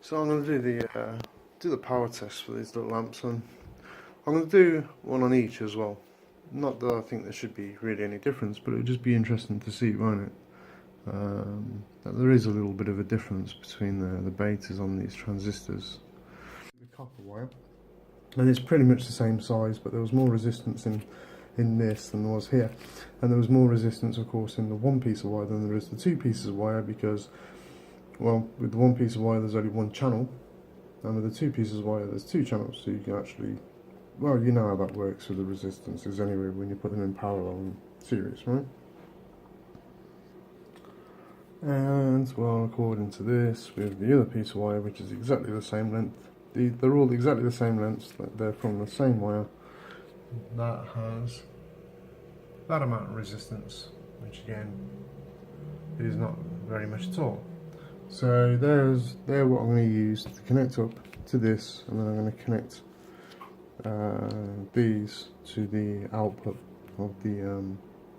So I'm going to do the power test for these little lamps, and I'm going to do one on each as well. Not that I think there should be really any difference, but it would just be interesting to see, won't it? That there is a little bit of a difference between the betas on these transistors. The copper wire, and it's pretty much the same size, but there was more resistance in this than there was here, and there was more resistance, of course, in the one piece of wire than there is the two pieces of wire, because, well, with the one piece of wire there's only one channel, and with the two pieces of wire there's two channels, so you can actually, well, you know how that works with the resistances anyway when you put them in parallel and series, right? And, well, according to this, with the other piece of wire, which is exactly the same length, they're all exactly the same lengths, they're from the same wire, that has that amount of resistance, which again is not very much at all. So they're what I'm going to use to connect up to this, and then I'm going to connect these to the output of the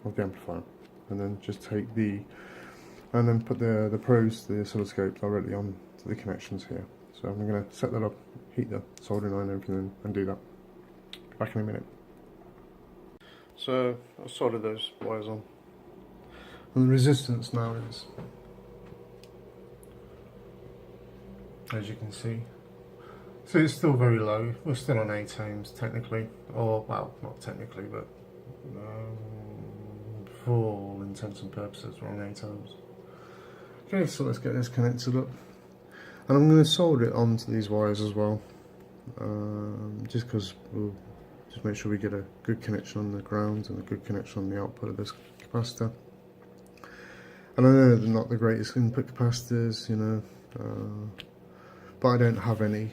amplifier, and then just take and then put the probes to the oscilloscope directly on to the connections here. So I'm going to set that up, heat the soldering iron and everything, and do that. Back in a minute. So I've soldered those wires on, and the resistance now is, as you can see, so it's still very low. We're still on 8 ohms technically, or, well, not technically, but for all intents and purposes we're on 8 ohms. Okay, so let's get this connected up, and I'm going to solder it onto these wires as well, just because we'll just make sure we get a good connection on the ground and a good connection on the output of this capacitor. And I know they're not the greatest input capacitors, you know, but I don't have any.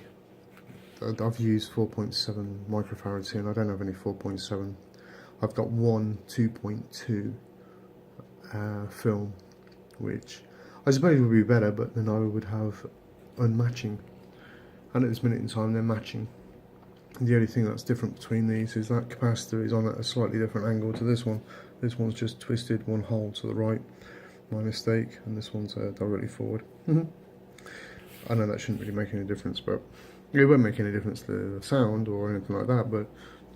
I've used 4.7 microfarads here, and I don't have any 4.7. I've got one 2.2 film, which I suppose would be better, but then I would have unmatching, and at this minute in time they're matching. The only thing that's different between these is that capacitor is on at a slightly different angle to this one. This one's just twisted one hole to the right, my mistake, and this one's directly forward. I know that shouldn't really make any difference, but it won't make any difference to the sound or anything like that, but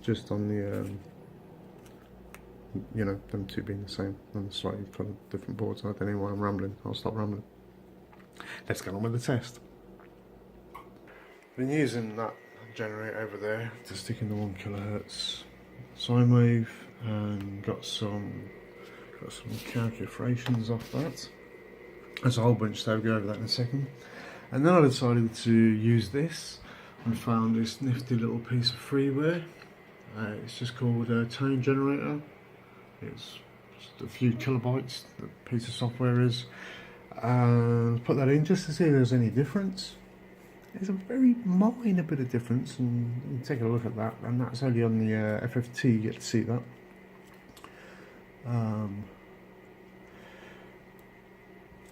just on the, you know, them two being the same on the slightly kind of different boards. I don't know why I'm rambling. I'll stop rambling. Let's get on with the test. Been using that generator over there to stick in the 1 kHz sine wave, and got some calculations off that. There's a whole bunch, so I'll go over that in a second. And then I decided to use this and found this nifty little piece of freeware. It's just called a tone generator. It's just a few kilobytes, the piece of software is. And put that in just to see if there's any difference. There's a very minor bit of difference, and you can take a look at that, and that's only on the FFT, you get to see that.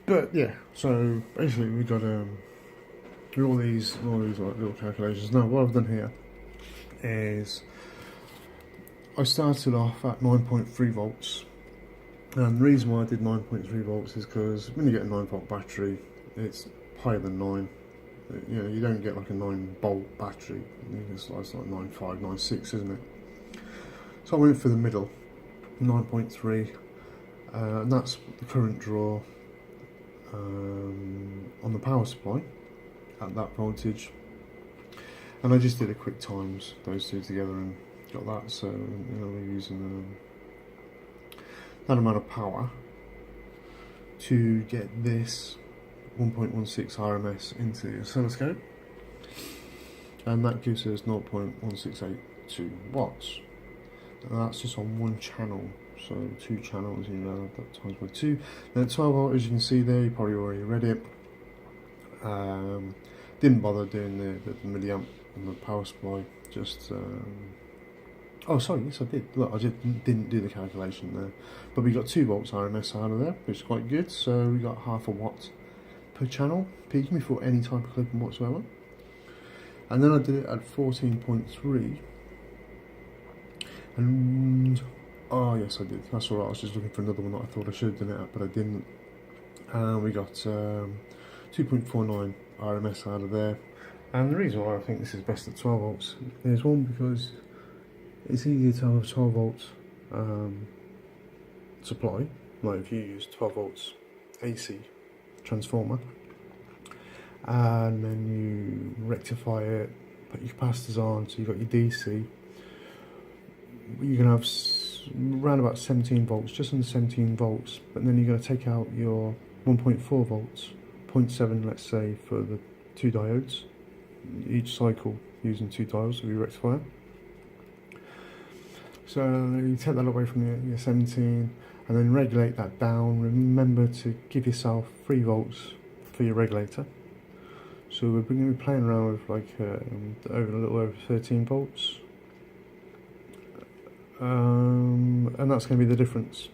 But yeah, so basically we got all these like little calculations. Now what I've done here is I started off at 9.3 volts, and the reason why I did 9.3 volts is because when you get a 9-volt battery, it's higher than 9. You know, you don't get like a 9-volt battery. It's like 9.5, 9.6, isn't it? So I went for the middle, 9.3, and that's the current draw on the power supply at that voltage. And I just did a quick times those two together and got that. So you know, we're using that amount of power to get this 1.16 RMS into the oscilloscope, and that gives us 0.1682 watts. And that's just on one channel, so 2 channels, you know, that times by 2. Then 12 volt, as you can see there, you probably already read it. Didn't bother doing the milliamp on the power supply, just oh sorry, yes I did. Look, I didn't do the calculation there, but we got 2 volts RMS out of there, which is quite good. So we got half a watt per channel, peaking before any type of clipping whatsoever. And then I did it at 14.3, and oh yes I did, that's alright, I was just looking for another one that I thought I should have done it at, but I didn't. And we got 2.49 RMS out of there. And the reason why I think this is best at 12 volts is one, because it's easier to have a 12 volts supply, like if you use 12 volts AC transformer, and then you rectify it, put your capacitors on, so you've got your DC, you can have around about 17 volts, just under 17 volts, but then you're going to take out your 1.4 volts, 0.7 let's say for the 2 diodes, each cycle using 2 diodes of your rectifier. So you take that away from your 17 and then regulate that down. Remember to give yourself 3 volts for your regulator. So we're going to be playing around with like a little over 13 volts. And that's going to be the difference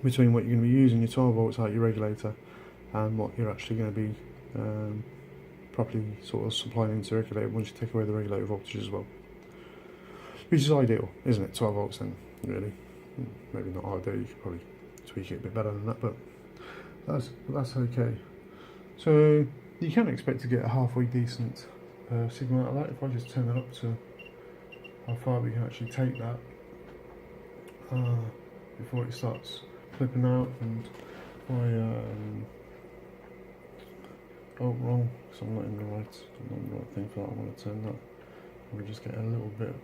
between what you're going to be using your 12 volts out your regulator and what you're actually going to be properly sort of supplying into the regulator once you take away the regulator voltage as well. Which is ideal, isn't it? 12 volts then, really. Maybe not ideal, you could probably tweak it a bit better than that, but that's okay. So you can expect to get a halfway decent signal out of that if I just turn that up to how far we can actually take that before it starts flipping out. And oh, wrong, because I'm not in the right thing for that. I want to turn that. We just get a little bit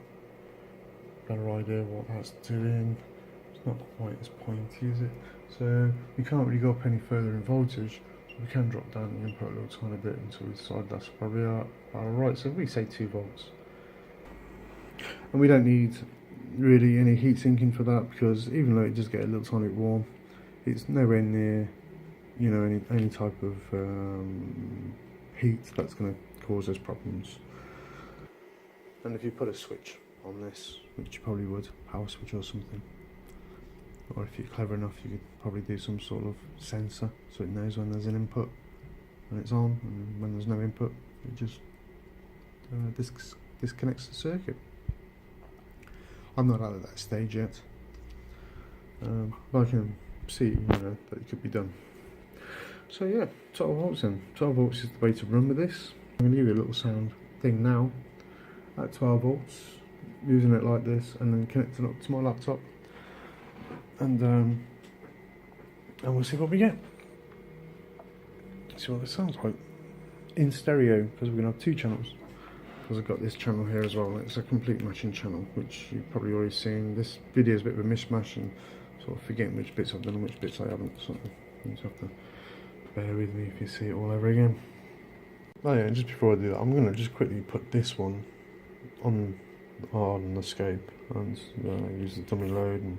better idea what that's doing. It's not quite as pointy, is it? So we can't really go up any further in voltage. We can drop down the input a little tiny bit until we decide that's probably alright. So if we say 2 volts, and we don't need really any heat sinking for that, because even though it does get a little tiny bit warm, it's nowhere near, you know, any type of heat that's going to cause us problems. And if you put a switch on this, which you probably would, power switch or something, or if you're clever enough, you could probably do some sort of sensor so it knows when there's an input and it's on, and when there's no input it just disconnects the circuit. I'm not out of that stage yet, but I can see, you know, that it could be done. So yeah, 12 volts then. 12 volts is the way to run with this. I'm going to give you a little sound thing now at 12 volts, using it like this, and then connect it up to my laptop, and we'll see what we get. See what this sounds like in stereo, because we're going to have 2 channels. Because I've got this channel here as well. It's a complete matching channel, which you've probably already seen. This video is a bit of a mishmash and sort of forgetting which bits I've done and which bits I haven't. So you just have to bear with me if you see it all over again. Oh yeah, and just before I do that, I'm going to just quickly put this one on the scope and use the dummy load and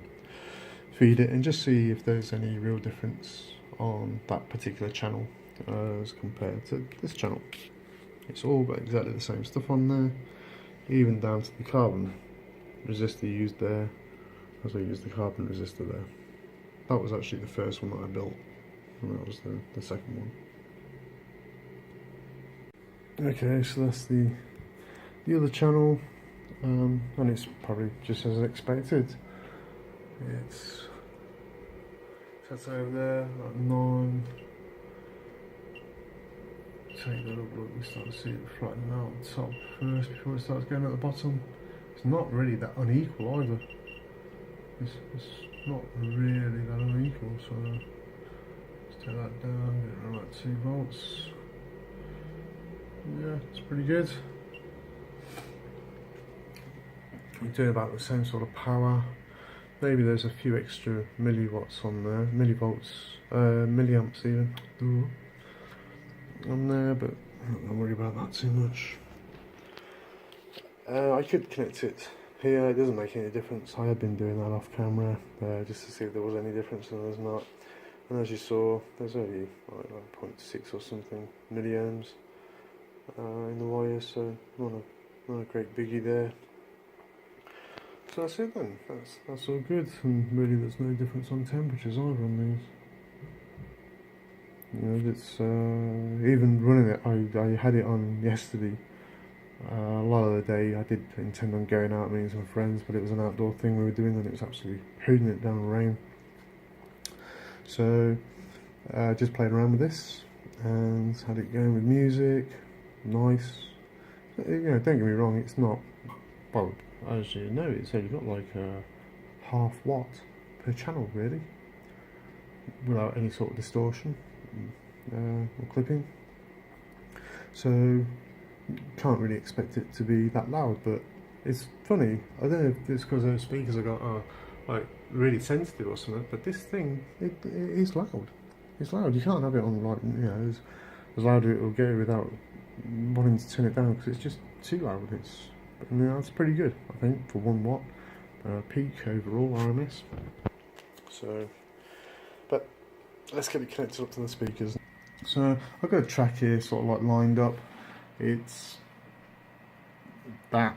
feed it, and just see if there's any real difference on that particular channel as compared to this channel. It's all got exactly the same stuff on there, even down to the carbon resistor used there, as I used the carbon resistor there. That was actually the first one that I built, and that was the second one. Okay, so that's the other channel, and it's probably just as expected. It's set over there at 9. Take a look, we start to see it flatten out at the top first before it starts going at the bottom. It's not really that unequal either. It's not really that unequal, so let's take that down, get around about 2 volts. Yeah, it's pretty good. We're doing about the same sort of power. Maybe there's a few extra milliwatts on there, milliamps even. Ooh. On there, but I'm not worried about that too much. I could connect it here, it doesn't make any difference. I had been doing that off camera just to see if there was any difference, and there's not. And as you saw, there's only like 0.6 or something milliohms in the wire, so not a great biggie there. So that's it then, that's all good, and really there's no difference on temperatures either on these. You know, it's even running it, I had it on yesterday. A lot of the day I did intend on going out and meeting some friends, but it was an outdoor thing we were doing and it was absolutely hooting it down in rain. So just played around with this, and had it going with music. Nice. You know, don't get me wrong, it's not, well, as you know, it's only got like a half watt per channel really, without any sort of distortion or clipping. So can't really expect it to be that loud, but it's funny. I don't know if it's because those speakers I got are like really sensitive or something, but this thing, it is loud. It's loud. You can't have it on like, you know, as loud as it will go without wanting to turn it down, because it's just too loud. I mean, that's pretty good, I think, for 1 watt peak overall RMS. So, but let's get it connected up to the speakers. So I've got a track here sort of like lined up. It's that,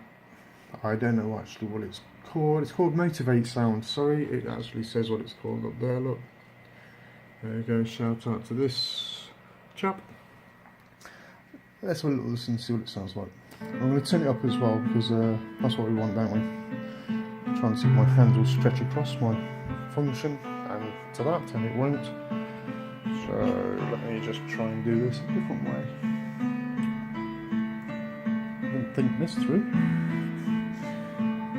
I don't know actually what it's called. It's called Motivate Sound. Sorry, it actually says what it's called up there, look. There you go, shout out to this chap. Let's have a little listen and see what it sounds like. I'm going to turn it up as well, because that's what we want, don't we? Try and see if my hands will stretch across my function and to that, and it won't. So let me just try and do this a different way. I didn't think this through.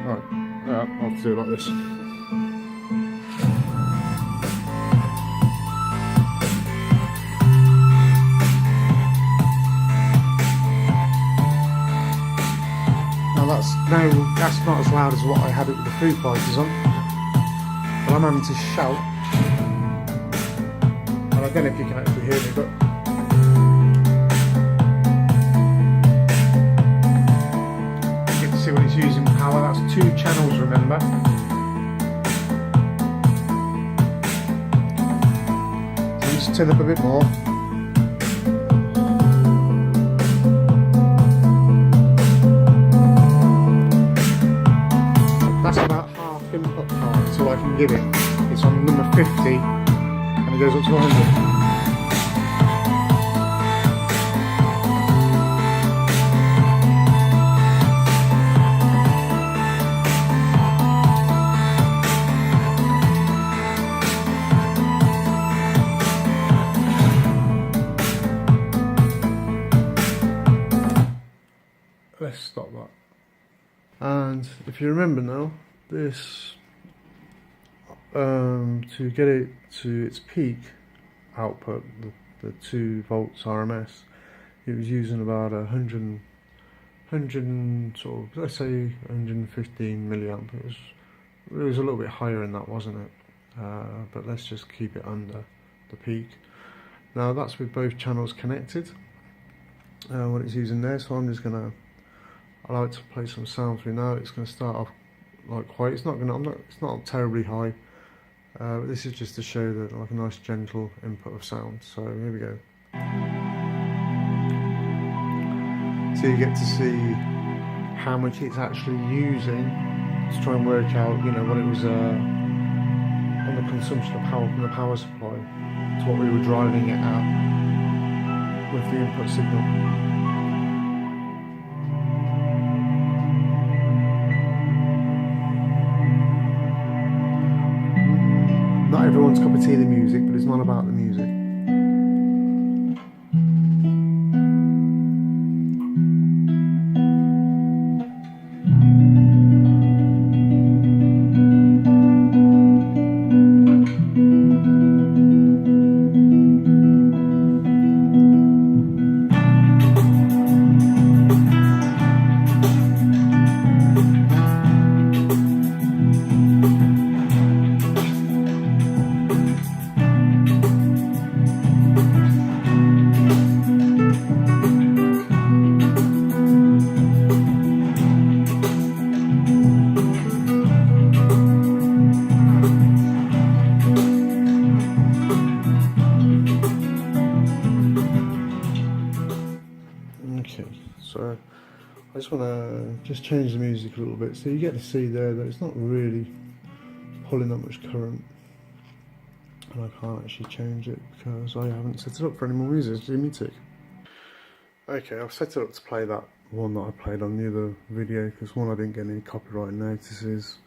Right, yeah, I'll have to do it like this. That's not as loud as what I had it with the Foo Fighters on, but I'm having to shout, and I don't know if you can actually hear me, but you get to see what it's using power. That's 2 channels, remember. So just turn up a bit more. So I can give it. It's on number 50 and it goes up to 100. Let's stop that. And if you remember now, this to get it to its peak output, the 2 volts RMS, it was using about 100 sort of, let's say 115 milliamp. It was a little bit higher than that, wasn't it? But let's just keep it under the peak. Now that's with both channels connected, what it's using there. So I'm just gonna, I like to play some sounds through now. It's gonna start off like quiet. It's not terribly high. But this is just to show that like a nice gentle input of sound. So here we go. So you get to see how much it's actually using to try and work out, you know, what it was on the consumption of power from the power supply to what we were driving it at with the input signal. Not everyone's cup of tea the music, but it's not about the music. So I just want to change the music a little bit, so you get to see there that it's not really pulling that much current, and I can't actually change it because I haven't set it up for any more music. Give me a tick. Okay, I've set it up to play that one that I played on the other video, because one, I didn't get any copyright notices,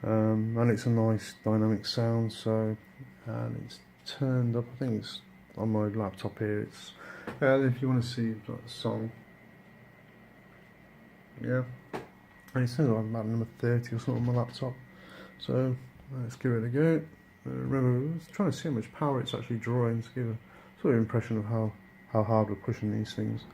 and it's a nice dynamic sound. So, and it's turned up, I think it's on my laptop here. It's if you want to see like, the song, yeah, and it's about number 30 or something on my laptop. So let's give it a go. Remember, I was trying to see how much power it's actually drawing to give a sort of impression of how hard we're pushing these things.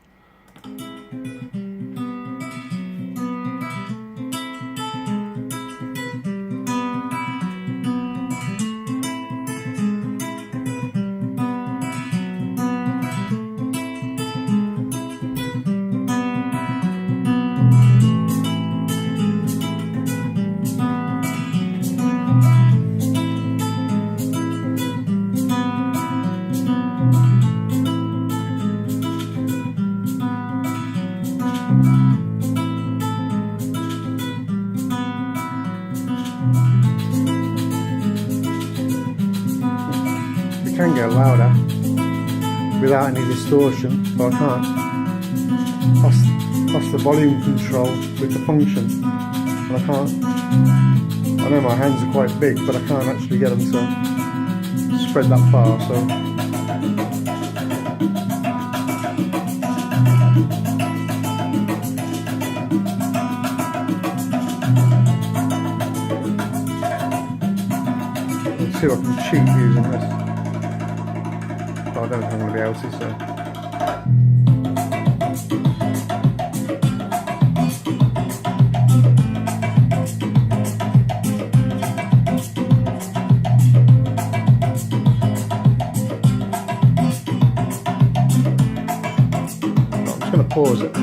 Can get louder without any distortion, but I can't. That's the volume control with the function, and I can't. I know my hands are quite big, but I can't actually get them to spread that far. So let's see if I can cheat using this. I don't think I'm going to be able to, so. I'm just going to pause it.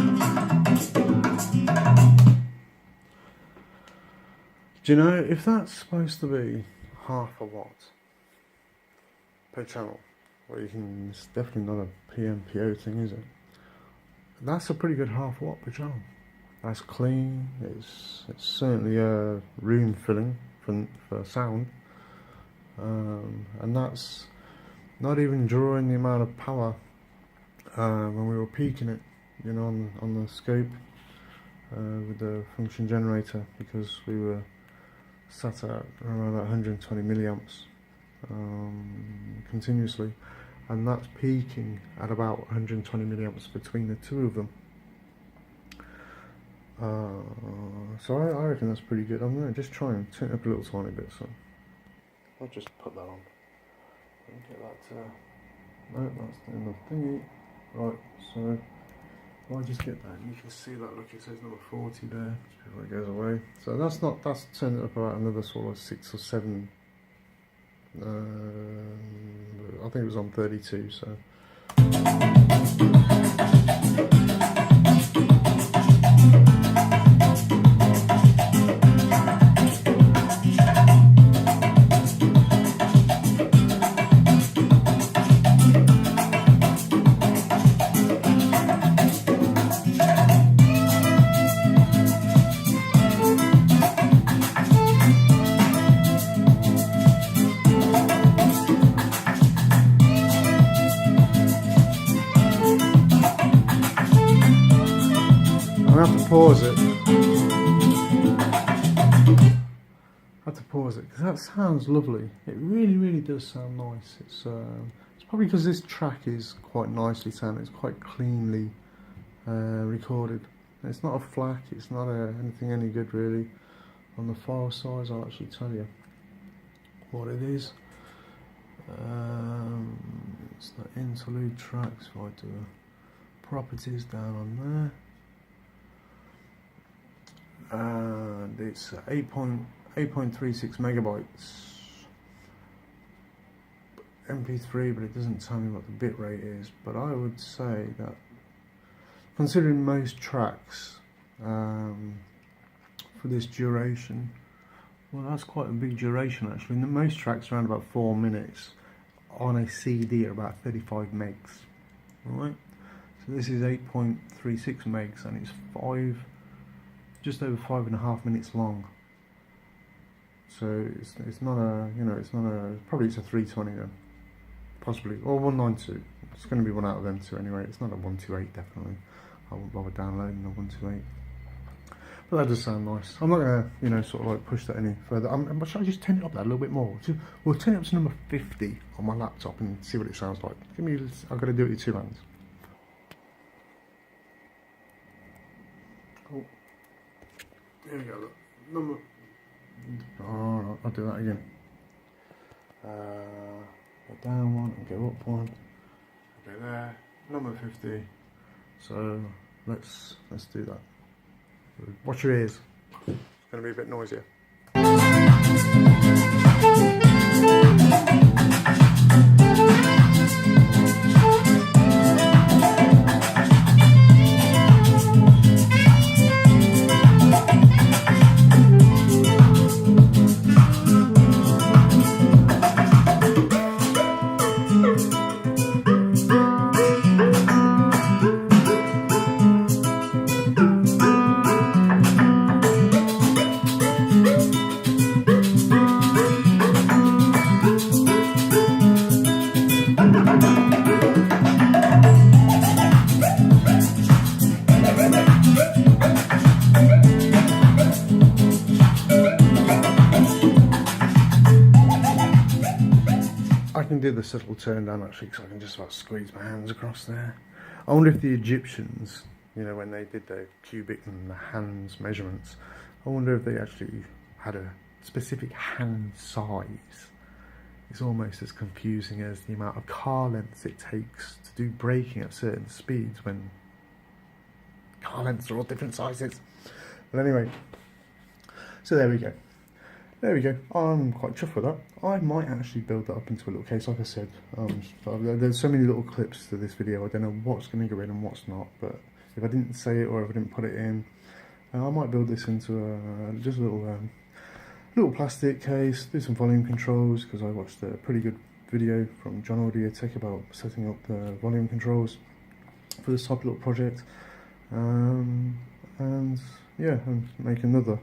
Do you know, if that's supposed to be half a watt per channel, well, it's definitely not a PMPO thing, is it? That's a pretty good half watt per channel. That's clean. It's certainly a room filling for sound, and that's not even drawing the amount of power when we were peaking it, you know, on the scope with the function generator, because we were sat at around 120 milliamps. Continuously, and that's peaking at about 120 milliamps between the two of them. So I reckon that's pretty good. I'm going to just try and turn it up a little tiny bit, so I'll just put that on and get that to, no, that's the end of the thingy. Right, so I'll just get that, and you can see that, look, it says number 40 there just before it goes away. So that's turned it up about another sort of 6 or 7. I think it was on 32, so. I have to pause it. I have to pause it because that sounds lovely. It really does sound nice. It's probably because this track is quite nicely sounded. It's quite cleanly recorded. It's not a FLAC. It's not anything any good really. On the file size, I'll actually tell you what it is. It's the interlude tracks. If I do properties down on there. And it's 8.36 megabytes MP3, but it doesn't tell me what the bit rate is. But I would say that, considering most tracks for this duration, well, that's quite a big duration actually. Most tracks are around about 4 minutes. On a CD are about 35 megs. Alright, so this is 8.36 megs, and it's just over 5.5 minutes long. So it's not a, you know, it's not a, probably it's a 320 then, possibly, or 192. It's going to be one out of them two anyway. It's not a 128 definitely. I won't bother downloading a 128. But that does sound nice. I'm not gonna, you know, sort of like push that any further. Should I just turn it up that a little bit more? We'll turn it up to number 50 on my laptop and see what it sounds like. I've got to do it with 2 hands. Cool. Here we go. Look. Number. Oh, I'll do that again. Go down one and go up one. Okay, there. Number 50. So let's do that. Watch your ears. It's going to be a bit noisier. I can do the subtle turn down actually, because I can just about squeeze my hands across there. I wonder if the Egyptians, you know, when they did their cubic and the hands measurements, I wonder if they actually had a specific hand size. It's almost as confusing as the amount of car lengths it takes to do braking at certain speeds when car lengths are all different sizes. But anyway, so there we go. There we go. I'm quite chuffed with that. I might actually build that up into a little case, like I said. There's so many little clips to this video, I don't know what's going to go in and what's not, but if I didn't say it or if I didn't put it in, I might build this into just a little plastic case, do some volume controls, because I watched a pretty good video from John Audio Tech about setting up the volume controls for this type of little project. And yeah, and make another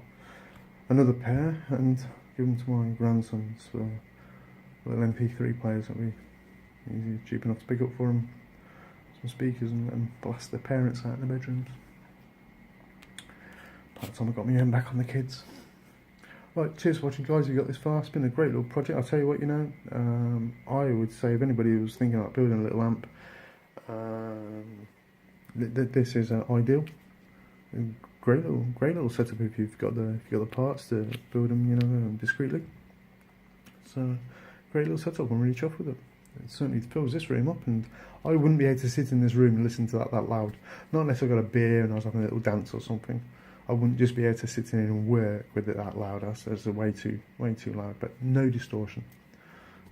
pair and give them to my grandsons for little MP3 players that we easy, cheap enough to pick up for them, some speakers, and let them blast their parents out in the bedrooms. By the time I got my own back on the kids. Right, cheers for watching guys, you got this far. It's been a great little project. I'll tell you what, you know, I would say if anybody was thinking about building a little amp, this is ideal. Great little setup if you've got the parts to build them, you know, discreetly. So great little setup. I'm really chuffed with it. It certainly fills this room up, and I wouldn't be able to sit in this room and listen to that loud. Not unless I got a beer and I was having a little dance or something. I wouldn't just be able to sit in and work with it that loud. That's way too loud. But no distortion.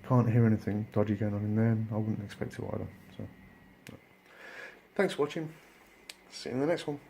Can't hear anything dodgy going on in there. And I wouldn't expect to either. So thanks for watching. See you in the next one.